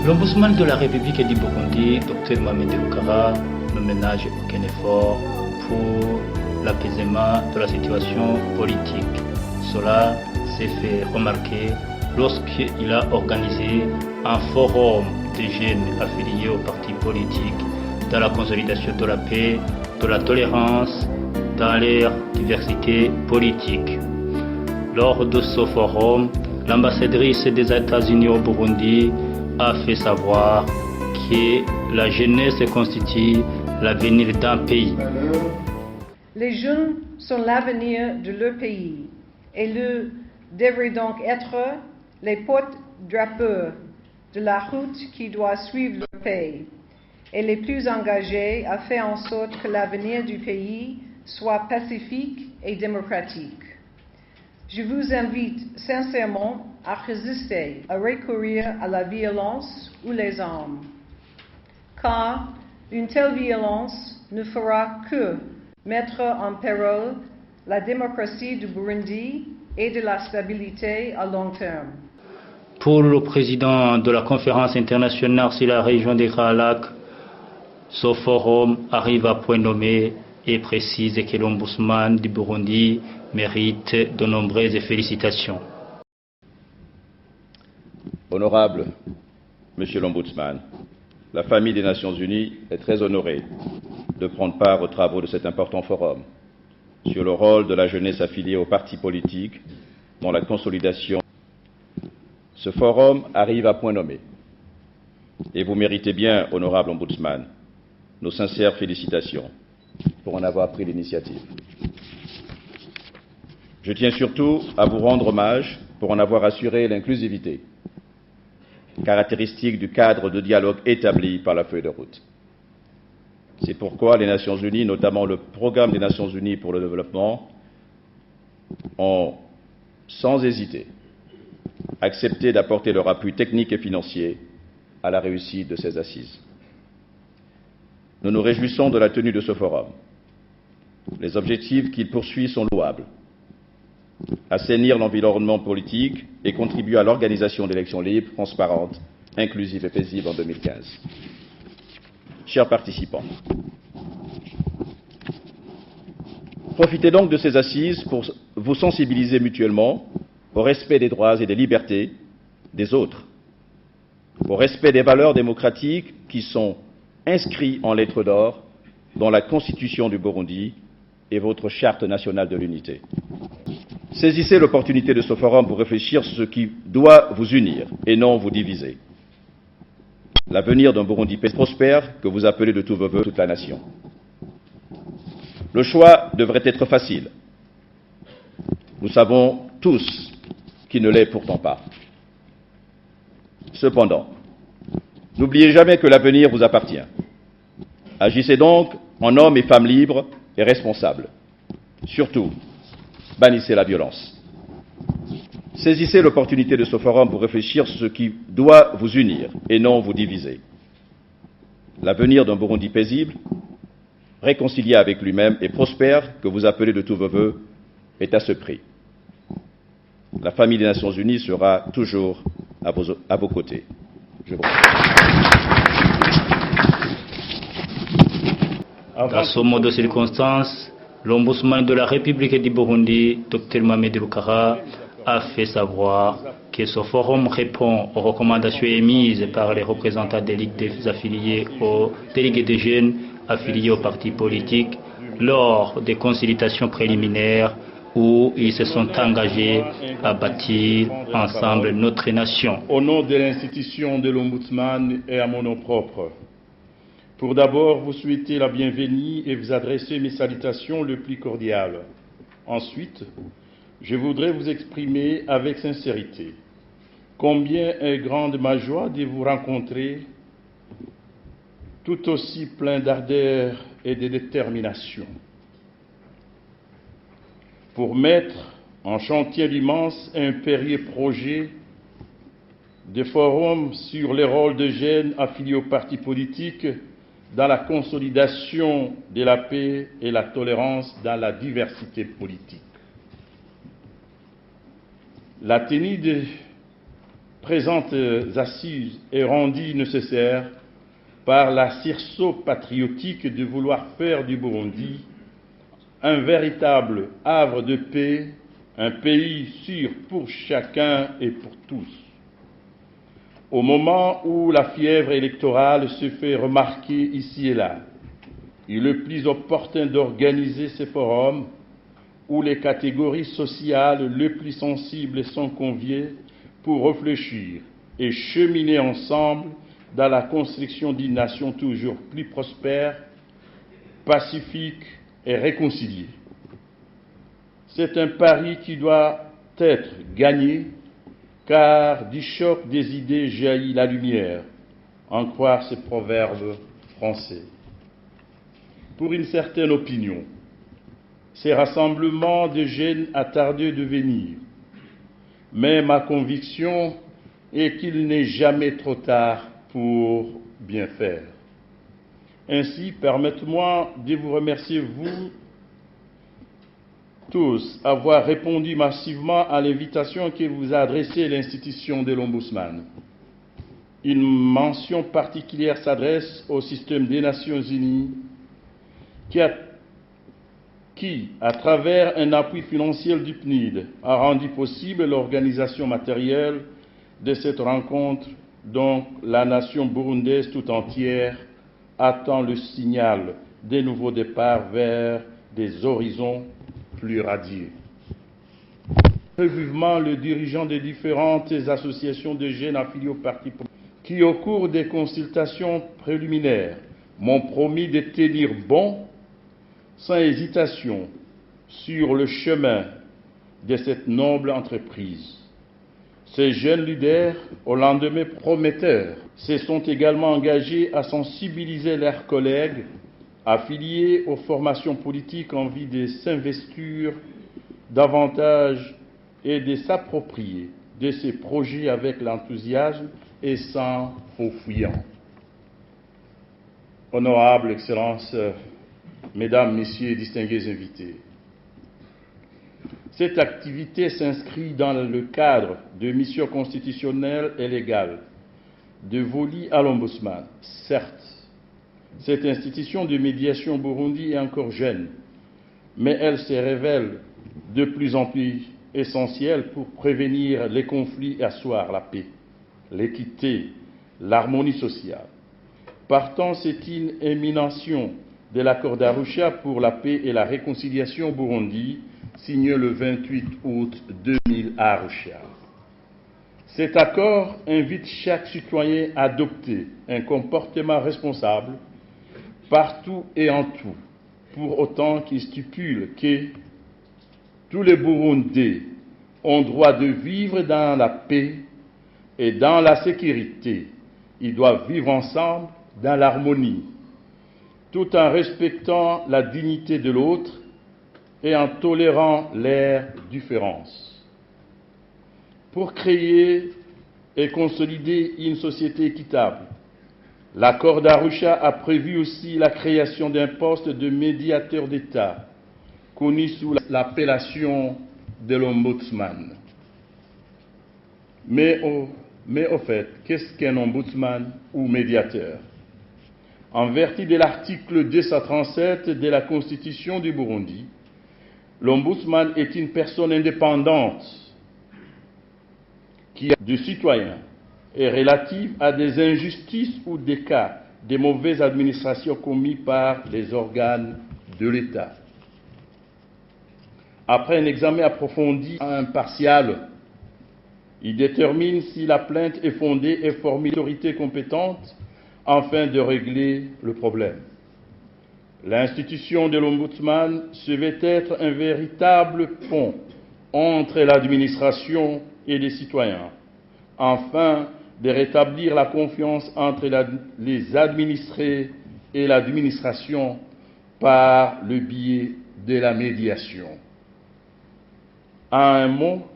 L'ombudsman de la République du Burundi, Dr Mohamed Rukara, ne ménage aucun effort pour l'apaisement de la situation politique. Cela s'est fait remarquer lorsqu'il a organisé un forum des jeunes affiliés aux partis politiques dans la consolidation de la paix, de la tolérance, dans leur diversité politique. Lors de ce forum, l'ambassadrice des États-Unis au Burundi a fait savoir que la jeunesse constitue l'avenir d'un pays. Les jeunes sont l'avenir de leur pays et ils devraient donc être les porte-drapeaux de la route qui doit suivre leur pays et les plus engagés à faire en sorte que l'avenir du pays soit pacifique et démocratique. Je vous invite sincèrement à résister, à recourir à la violence ou les armes, car une telle violence ne fera que mettre en péril la démocratie du Burundi et de la stabilité à long terme. Pour le président de la conférence internationale sur la région des Grands Lacs, ce forum arrive à point nommé et précise que l'ombudsman du Burundi mérite de nombreuses félicitations. Honorable Monsieur l'Ombudsman, la famille des Nations Unies est très honorée de prendre part aux travaux de cet important forum sur le rôle de la jeunesse affiliée aux partis politiques dans la consolidation. Ce forum arrive à point nommé et vous méritez bien, Honorable Ombudsman, nos sincères félicitations pour en avoir pris l'initiative. Je tiens surtout à vous rendre hommage pour en avoir assuré l'inclusivité, caractéristique du cadre de dialogue établi par la feuille de route. C'est pourquoi les Nations Unies, notamment le Programme des Nations Unies pour le développement, ont, sans hésiter, accepté d'apporter leur appui technique et financier à la réussite de ces assises. Nous nous réjouissons de la tenue de ce forum. Les objectifs qu'il poursuit sont louables. Assainir l'environnement politique et contribuer à l'organisation d'élections libres, transparentes, inclusives et paisibles en 2015. Chers participants, profitez donc de ces assises pour vous sensibiliser mutuellement au respect des droits et des libertés des autres, au respect des valeurs démocratiques qui sont inscrits en lettres d'or dans la Constitution du Burundi et votre Charte nationale de l'unité. Saisissez l'opportunité de ce forum pour réfléchir sur ce qui doit vous unir et non vous diviser. L'avenir d'un Burundi prospère que vous appelez de tous vos vœux toute la nation. Le choix devrait être facile. Nous savons tous qu'il ne l'est pourtant pas. Cependant, n'oubliez jamais que l'avenir vous appartient. Agissez donc en hommes et femmes libres et responsables. Surtout, bannissez la violence. Saisissez l'opportunité de ce forum pour réfléchir sur ce qui doit vous unir et non vous diviser. L'avenir d'un Burundi paisible, réconcilié avec lui-même et prospère, que vous appelez de tous vos vœux, est à ce prix. La famille des Nations Unies sera toujours à vos côtés. Je vous remercie. Dans ce mot de circonstance, l'ombudsman de la République du Burundi, Dr Mohamed Rukara, a fait savoir que ce forum répond aux recommandations émises par les représentants des ligues des affiliés aux délégués des jeunes affiliés aux partis politiques lors des consultations préliminaires où ils se sont engagés à bâtir ensemble notre nation. Au nom de l'institution de l'Ombudsman et à mon nom propre, pour d'abord vous souhaiter la bienvenue et vous adresser mes salutations les plus cordiales. Ensuite, je voudrais vous exprimer avec sincérité combien est grande ma joie de vous rencontrer, tout aussi plein d'ardeur et de détermination, pour mettre en chantier l'immense et impérieux projet de forum sur les rôles de jeunes affiliés aux partis politiques dans la consolidation de la paix et la tolérance dans la diversité politique. La tenue des présentes assises est rendue nécessaire par la sursaut patriotique de vouloir faire du Burundi un véritable havre de paix, un pays sûr pour chacun et pour tous. Au moment où la fièvre électorale se fait remarquer ici et là, il est plus opportun d'organiser ces forums où les catégories sociales les plus sensibles sont conviées pour réfléchir et cheminer ensemble dans la construction d'une nation toujours plus prospère, pacifique et réconciliée. C'est un pari qui doit être gagné, car du choc des idées jaillit la lumière, en croire ces proverbes français. Pour une certaine opinion, ces rassemblements de jeunes a tardé de venir, mais ma conviction est qu'il n'est jamais trop tard pour bien faire. Ainsi, permettez-moi de vous remercier, vous tous, avoir répondu massivement à l'invitation que vous a adressée l'institution de l'Ombudsman. Une mention particulière s'adresse au système des Nations Unies qui, à travers un appui financier du PNUD, a rendu possible l'organisation matérielle de cette rencontre dont la nation burundaise tout entière attend le signal des nouveaux départs vers des horizons plus radieux. Très vivement, le dirigeant des différentes associations de jeunes affiliés au parti politique, qui au cours des consultations préliminaires m'ont promis de tenir bon, sans hésitation, sur le chemin de cette noble entreprise. Ces jeunes leaders, au lendemain prometteur, se sont également engagés à sensibiliser leurs collègues affiliés aux formations politiques en vue de s'investir davantage et de s'approprier de ces projets avec l'enthousiasme et sans faux fuyant. Honorables Excellences, Mesdames, Messieurs, distingués invités, cette activité s'inscrit dans le cadre de missions constitutionnelles et légales dévolues à l'Ombudsman. Certes, cette institution de médiation au Burundi est encore jeune, mais elle se révèle de plus en plus essentielle pour prévenir les conflits et asseoir la paix, l'équité, l'harmonie sociale. Partant, c'est une émanation de l'accord d'Arusha pour la paix et la réconciliation au Burundi, signé le 28 août 2000 à Arusha. Cet accord invite chaque citoyen à adopter un comportement responsable partout et en tout, pour autant qu'il stipule que tous les Burundais ont droit de vivre dans la paix et dans la sécurité. Ils doivent vivre ensemble dans l'harmonie. tout en respectant la dignité de l'autre et en tolérant les différences. Pour créer et consolider une société équitable, l'accord d'Arusha a prévu aussi la création d'un poste de médiateur d'État, connu sous l'appellation de l'ombudsman. Mais au fait, qu'est-ce qu'un ombudsman ou médiateur? En vertu de l'article 237 de la Constitution du Burundi, l'ombudsman est une personne indépendante qui est du citoyen et relative à des injustices ou des cas de mauvaise administration commis par les organes de l'État. Après un examen approfondi et impartial, il détermine si la plainte est fondée et forme l'autorité compétente afin de régler le problème. L'institution de l'ombudsman devait être un véritable pont entre l'administration et les citoyens, afin de rétablir la confiance entre les administrés et l'administration par le biais de la médiation. En un mot,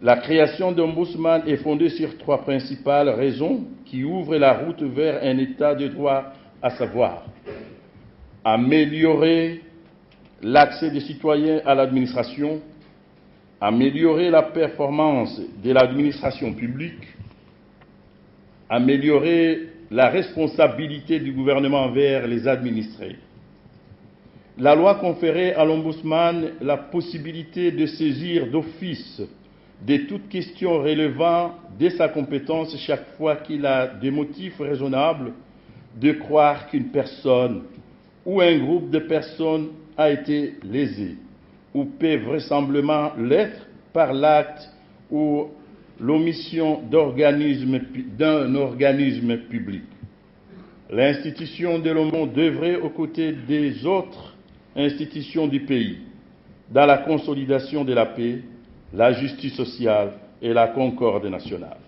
la création d'ombudsman est fondée sur 3 principales raisons qui ouvrent la route vers un état de droit, à savoir améliorer l'accès des citoyens à l'administration, améliorer la performance de l'administration publique, améliorer la responsabilité du gouvernement envers les administrés. La loi conférait à l'ombudsman la possibilité de saisir d'office de toute question relevant de sa compétence chaque fois qu'il a des motifs raisonnables de croire qu'une personne ou un groupe de personnes a été lésé ou peut vraisemblablement l'être par l'acte ou l'omission d'un organisme public. L'institution de l'ombudsman devrait, aux côtés des autres institutions du pays, dans la consolidation de la paix, la justice sociale et la concorde nationale.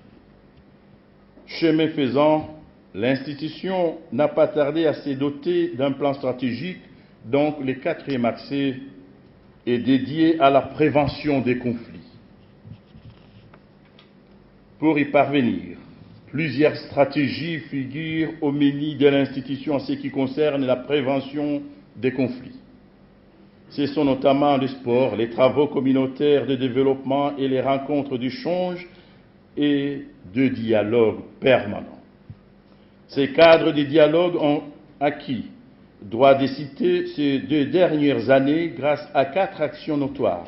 Chemin faisant, l'institution n'a pas tardé à se doter d'un plan stratégique, donc le 4e axe est dédié à la prévention des conflits. Pour y parvenir, plusieurs stratégies figurent au menu de l'institution en ce qui concerne la prévention des conflits. Ce sont notamment le sport, les travaux communautaires de développement et les rencontres d'échange et de dialogue permanent. Ces cadres de dialogue ont acquis droit de citer ces 2 dernières années grâce à 4 actions notoires,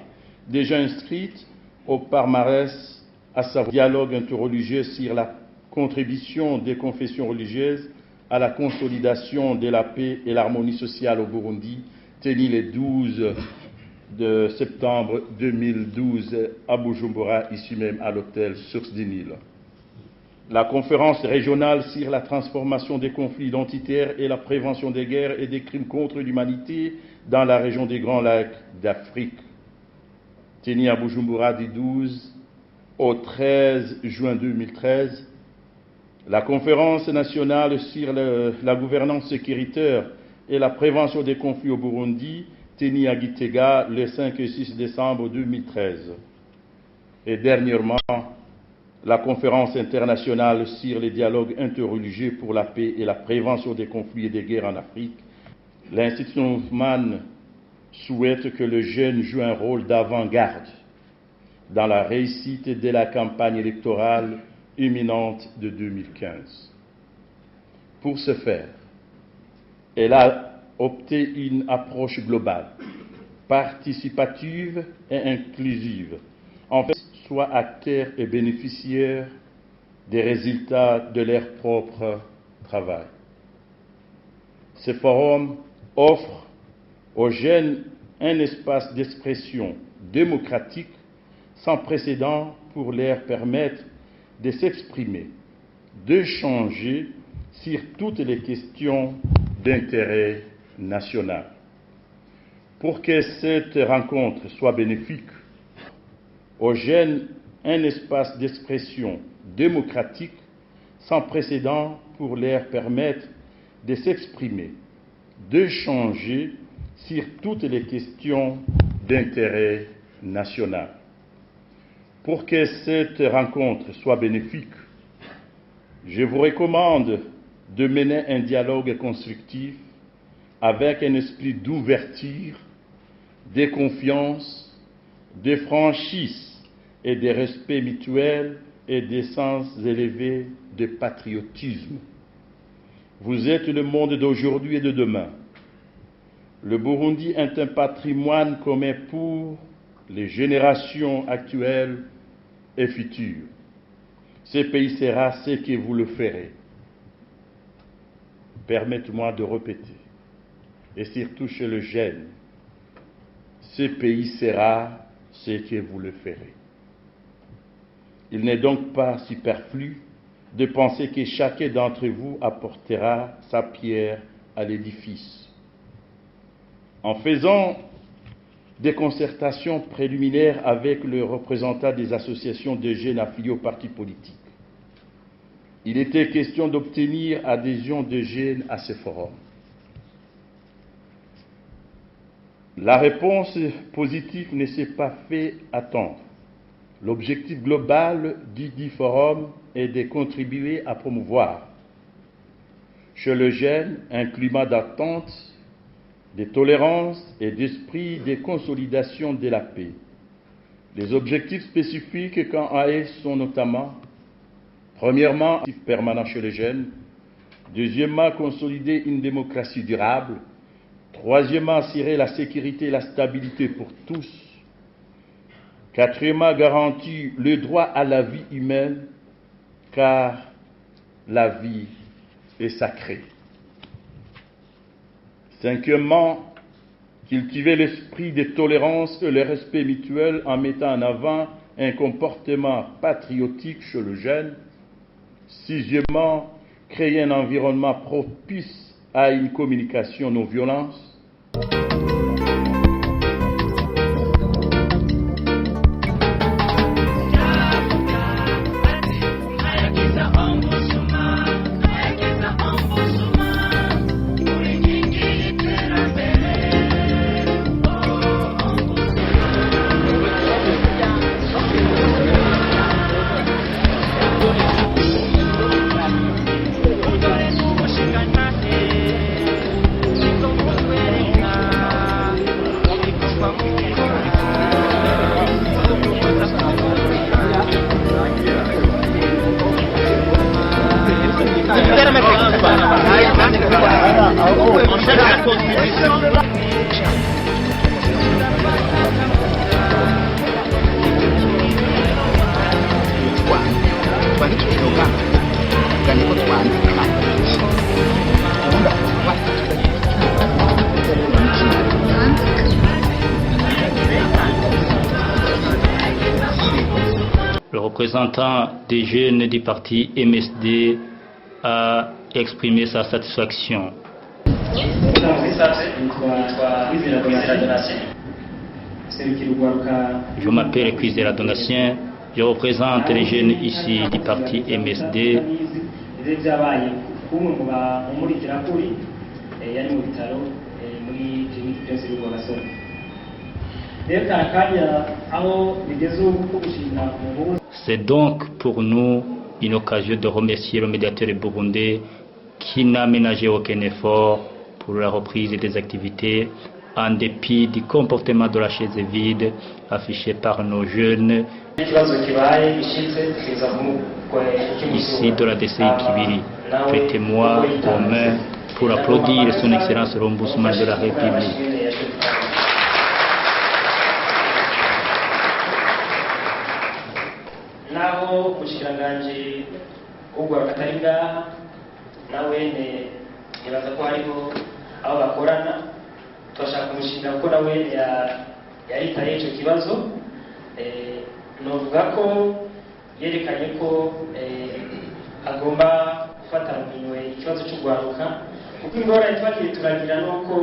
déjà inscrites au palmarès, à savoir dialogue interreligieux sur la contribution des confessions religieuses à la consolidation de la paix et l'harmonie sociale au Burundi, tenu le 12 de septembre 2012 à Bujumbura, ici même à l'hôtel Source du Nil. La conférence régionale sur la transformation des conflits identitaires et la prévention des guerres et des crimes contre l'humanité dans la région des Grands Lacs d'Afrique, tenue à Bujumbura du 12 au 13 juin 2013. La conférence nationale sur la gouvernance sécuritaire et la prévention des conflits au Burundi, tenue à Gitega le 5 et 6 décembre 2013. Et dernièrement, la conférence internationale sur les dialogues interreligieux pour la paix et la prévention des conflits et des guerres en Afrique. L'Institution Hoffman souhaite que le jeune joue un rôle d'avant-garde dans la réussite de la campagne électorale imminente de 2015. Pour ce faire, elle a opté une approche globale, participative et inclusive, en fait, soit acteurs et bénéficiaires des résultats de leur propre travail. Ce forum offre aux jeunes un espace d'expression démocratique sans précédent pour leur permettre de s'exprimer, d'échanger sur toutes les questions d'intérêt national. Pour que cette rencontre soit bénéfique, aux jeunes un espace d'expression démocratique sans précédent pour leur permettre de s'exprimer, d'échanger sur toutes les questions d'intérêt national. Pour que cette rencontre soit bénéfique, je vous recommande de mener un dialogue constructif avec un esprit d'ouverture, de confiance, de franchise et de respect mutuel et des sens élevés de patriotisme. Vous êtes le monde d'aujourd'hui et de demain. Le Burundi est un patrimoine commun pour les générations actuelles et futures. Ce pays sera ce que vous le ferez. Permettez-moi de répéter, et surtout chez le jeune, ce pays sera ce que vous le ferez. Il n'est donc pas superflu de penser que chacun d'entre vous apportera sa pierre à l'édifice. En faisant des concertations préliminaires avec les représentants des associations de jeunes affiliés aux partis politiques, il était question d'obtenir adhésion de jeunes à ce forum. La réponse positive ne s'est pas fait attendre. L'objectif global du forum est de contribuer à promouvoir chez le jeune un climat d'attente, de tolérance et d'esprit de consolidation de la paix. Les objectifs spécifiques quant à eux sont notamment, premièrement, permanent chez les jeunes, deuxièmement, consolider une démocratie durable, troisièmement, assurer la sécurité et la stabilité pour tous, quatrièmement, garantir le droit à la vie humaine, car la vie est sacrée. Cinquièmement, cultiver l'esprit de tolérance et le respect mutuel en mettant en avant un comportement patriotique chez le jeune. Sixièmement, créer un environnement propice à une communication non violente. Le représentant des jeunes du parti MSD a exprimé sa satisfaction. Je m'appelle Kwizera Donatien, je représente les jeunes ici du parti MSD. C'est donc pour nous une occasion de remercier le médiateur burundais qui n'a ménagé aucun effort pour la reprise des activités en dépit du comportement de la chaise vide affiché par nos jeunes ici de la DCI Kibiri. Prêtez-moi vos mains pour applaudir son Excellence l'Ombudsman de la République. naho ubushikiranganje ugwa kataringa nawe nibaza ko hariho aho bakorana twashaka kumushinga kuko nawe yaritaye icyo kibazo novuga ko yerekanye ko agomba gufata mu minwe ikibazo cy'ugwaruka kuko ingorane twakiri turagira nuko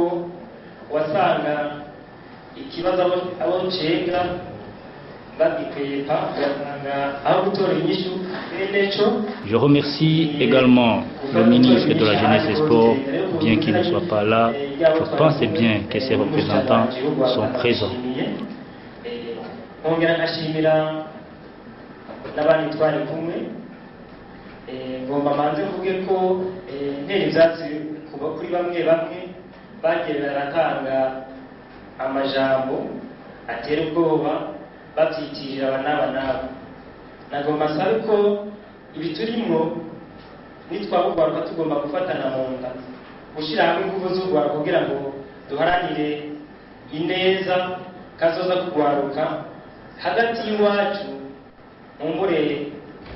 wasanga ikibazo abo cenga Je remercie également le ministre de la Jeunesse et des Sports, bien qu'il ne soit pas là. Je pense bien que ses représentants sont présents. ngomba manze mvuge ko ntera ibyatsi kuba kuri bamwe bagiye baratanga amajambo atera ubwoba babyitirira aba n'aba. Nagomba nsabe ko ibi turimo nitwabugwaruka tugomba gufatana mu nda gushyira hamwe ingufu z'urwaruka kugira ngo duharanire ineza kazoza kugwaruka hagati y'iwacu mumbure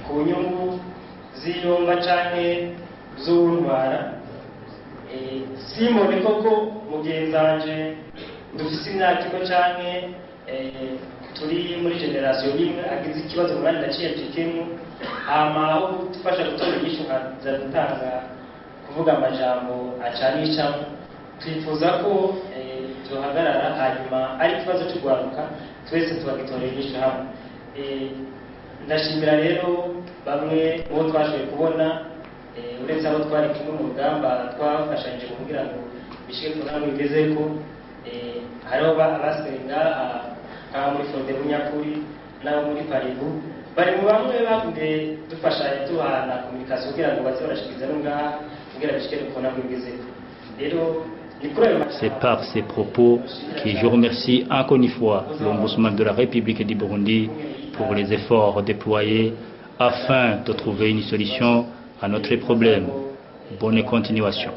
ku nyungu ziyumva canke z'untwara. Simbone koko mugenzanje dufise imyaka imwe canke turi muri generasiyo imwe agize ikibazo murandi naciye mpikemu hama aho gufasha gutora inyishu nkaza gutanga kuvuga amajambo acanishamwe. Twifuza ko tuhagarara hanyuma ari ikibazo cy'urwaruka twese tubagitorera inyishu hamwe. Ndashimira rero bamwe uwo twashoboye kubona uretse abo twari kumwe mu rugamba twafashanyije kugira ngo bishike ku ntambwe igezeko. Hariho abasigaye ngaha nk'abo muri Fonde Bunyakuri n'abo muri Paribu bari mu bamwe bakunde dufashanya tubana komunikasiyo kugira ngo baze barashikiriza no ngaha kugira bishike ku ntambwe igezeko. Rero c'est par ces propos que je remercie encore une fois l'Ombudsman de la République du Burundi pour les efforts déployés afin de trouver une solution à notre problème. Bonne continuation.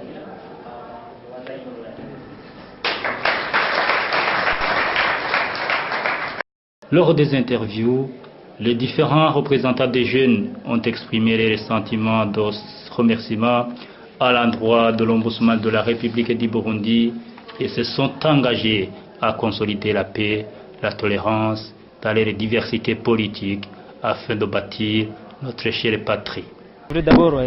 Lors des interviews, les différents représentants des jeunes ont exprimé les sentiments de remerciement à l'endroit de l'Ombudsman de la République du Burundi et se sont engagés à consolider la paix, la tolérance dans les diversités politiques afin de bâtir notre chère patrie. Je voudrais d'abord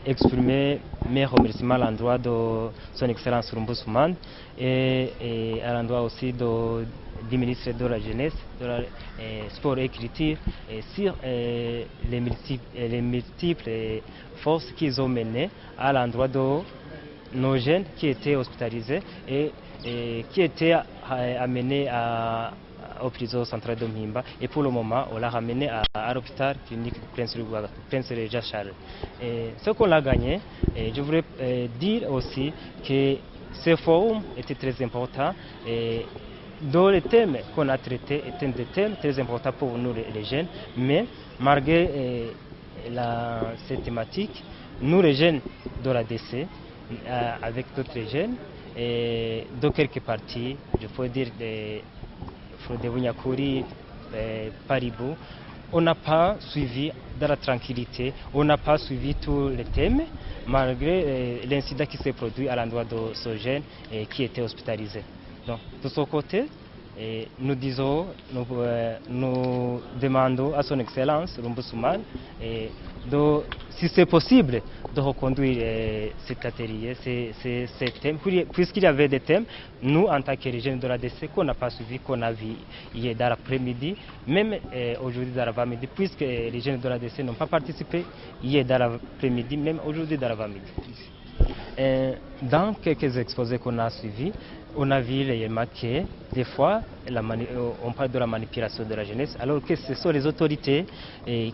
exprimer mes remerciements à l'endroit de son Excellence l'Ombudsman et à l'endroit aussi du ministre de la Jeunesse, de la Sport et Culture sur les multiples forces qu'ils ont menées à l'endroit de nos jeunes qui étaient hospitalisés et qui étaient amenés au prison centrale de Mpimba, et pour le moment on l'a ramené à l'hôpital clinique Prince Regis Charles. Ce qu'on a gagné, je voudrais dire aussi que ce forum était très important et dont les thèmes qu'on a traités étaient des thèmes très importants pour nous les jeunes, mais malgré cette thématique, nous les jeunes de la DC, avec d'autres jeunes, et de quelques partis, je peux dire des Fonde Bunyakuri, Paribu, on n'a pas suivi dans la tranquillité, on n'a pas suivi tous les thèmes, malgré l'incident qui s'est produit à l'endroit de ce jeune qui était hospitalisé. Donc, de ce côté, nous demandons à son Excellence l'Ombudsman si c'est possible de reconduire cet atelier, ces thèmes, puisqu'il y avait des thèmes, nous en tant que jeunes de la DC qu'on n'a pas suivi, qu'on a vu hier dans l'après-midi, même aujourd'hui dans l'avant-midi, puisque les jeunes de la DC n'ont pas participé hier dans l'après-midi, même aujourd'hui dans l'avant-midi. Dans quelques exposés qu'on a suivis, on a vu réellement que des fois on parle de la manipulation de la jeunesse, alors que ce sont les autorités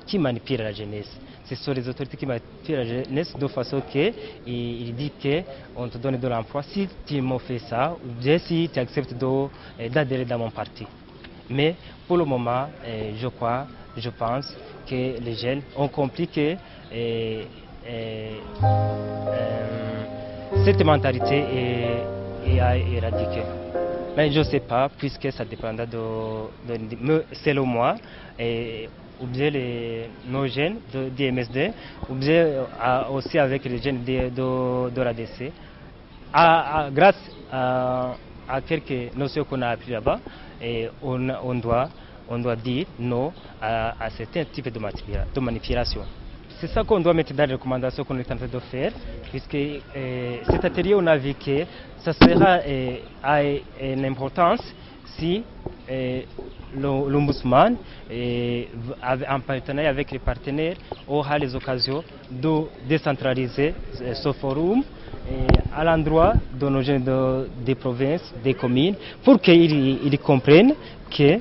qui manipulent la jeunesse. Ce sont les autorités qui manipulent la jeunesse de façon qu'il dit qu'on te donne de l'emploi si tu m'as fait ça, ou bien si tu acceptes d'adhérer dans mon parti. Mais pour le moment, je pense que les jeunes ont compris que cette mentalité est à éradiquer. Mais je ne sais pas, puisque ça dépendra selon moi, ou bien nos jeunes du MSD, ou bien aussi avec les jeunes de l'ADC. Grâce à quelques notions qu'on a apprises là-bas, on doit dire non à certains types de manipulation. C'est ça qu'on doit mettre dans les recommandations qu'on est en train de faire, puisque cet atelier, on a vu que ça sera à une importance si l'ombudsman, en partenariat avec les partenaires, aura les occasions de décentraliser ce forum à l'endroit de nos jeunes des provinces, des communes, pour qu'ils comprennent que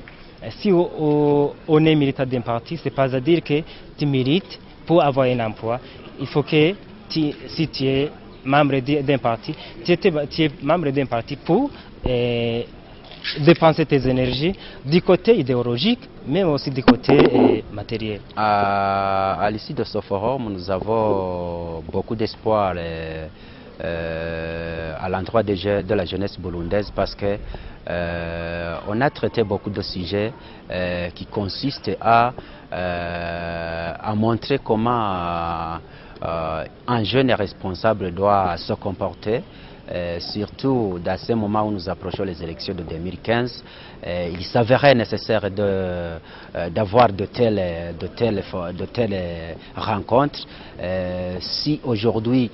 si on est militant d'un parti, ce n'est pas à dire que tu mérites pour avoir un emploi. Il faut que si tu es membre d'un parti, tu es membre d'un parti pour dépenser tes énergies du côté idéologique, mais aussi du côté matériel. À l'issue de ce forum, nous avons beaucoup d'espoir à l'endroit de la jeunesse burundaise parce que on a traité beaucoup de sujets qui consistent à montrer comment un jeune responsable doit se comporter. Surtout dans ce moment où nous approchons les élections de 2015, il s'avérait nécessaire d'avoir de telles rencontres. Si aujourd'hui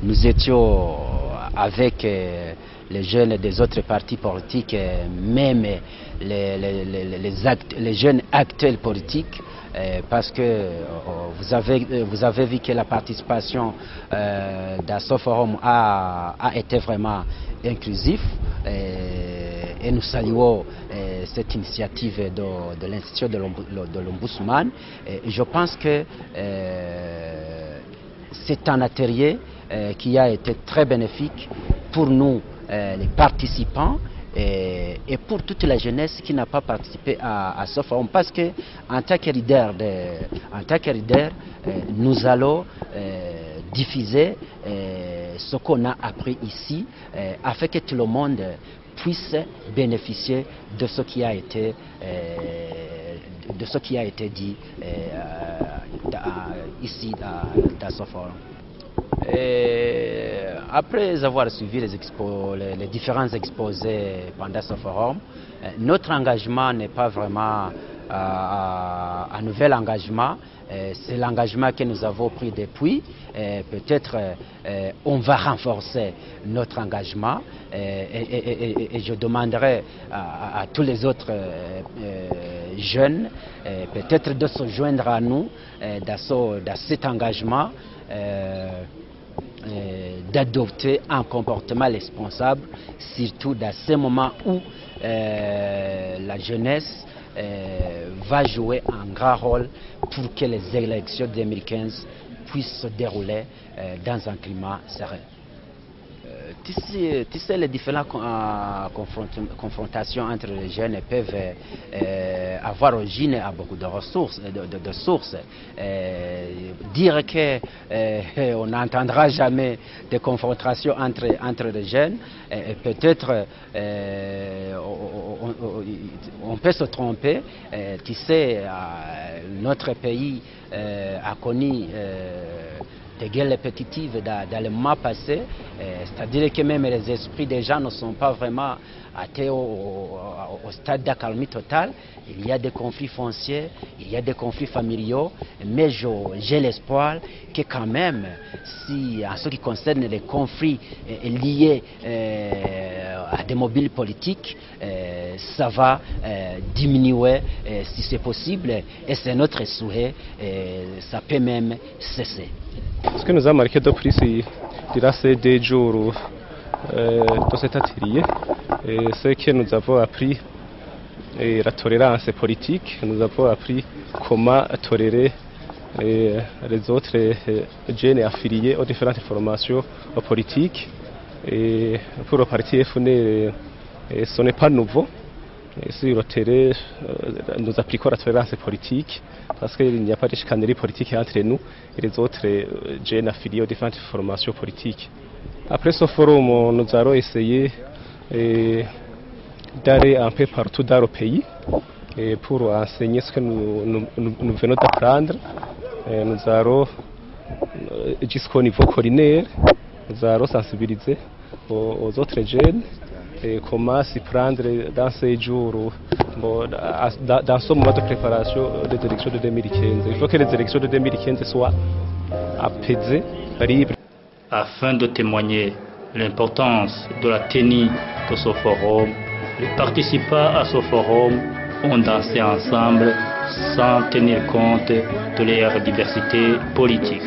nous étions avec les jeunes des autres partis politiques, même les jeunes acteurs politiques, parce que vous avez vu que la participation dans ce forum a été vraiment inclusive et nous saluons cette initiative de l'institution de l'Ombudsman. Je pense que c'est un atelier qui a été très bénéfique pour nous, les participants, et pour toute la jeunesse qui n'a pas participé à ce forum, parce que en tant que leader, nous allons diffuser ce qu'on a appris ici, afin que tout le monde puisse bénéficier de ce qui a été dit ici dans ce forum. Et après avoir suivi les différents exposés pendant ce forum, notre engagement n'est pas vraiment un nouvel engagement, c'est l'engagement que nous avons pris depuis. Peut-être on va renforcer notre engagement et je demanderai à tous les autres jeunes peut-être de se joindre à nous dans cet engagement, d'adopter un comportement responsable, surtout dans ces moments où la jeunesse va jouer un grand rôle pour que les élections 2015 puissent se dérouler dans un climat serein. Tu sais, les différentes confrontations entre les jeunes peuvent avoir origine à beaucoup de ressources, de sources. Dire qu'on n'entendra jamais de confrontations entre les jeunes, peut-être on peut se tromper. Tu sais, notre pays a connu des guerres répétitives dans le mois passé, c'est-à-dire que même les esprits des gens ne sont pas vraiment atteints au stade d'accalmie totale. Il y a des conflits fonciers, il y a des conflits familiaux, mais j'ai l'espoir que quand même, si en ce qui concerne les conflits liés à des mobiles politiques, ça va diminuer si c'est possible, et c'est notre souhait, ça peut même cesser. Ce que nous avons marqué depuis ces 2 jours de cet atelier, c'est que nous avons appris la tolérance politique, nous avons appris comment tolérer les autres jeunes affiliés aux différentes formations politiques. Et pour le parti FNL, ce n'est pas nouveau. Sur le terrain, nous appliquons la tolérance politique parce qu'il n'y a pas de chicanerie politique entre nous et les autres jeunes affiliés aux différentes formations politiques. Après ce forum, nous allons essayer d'aller un peu partout dans le pays pour enseigner ce que nous venons d'apprendre. Nous allons jusqu'au niveau collinaire, nous allons sensibiliser aux autres jeunes et comment s'y prendre dans ces jours, dans ce moment de préparation des élections de 2015. Il faut que les élections de 2015 soient apaisées, libres. Afin de témoigner l'importance de la tenue de ce forum, Les participants à ce forum ont dansé ensemble sans tenir compte de leur diversité politique.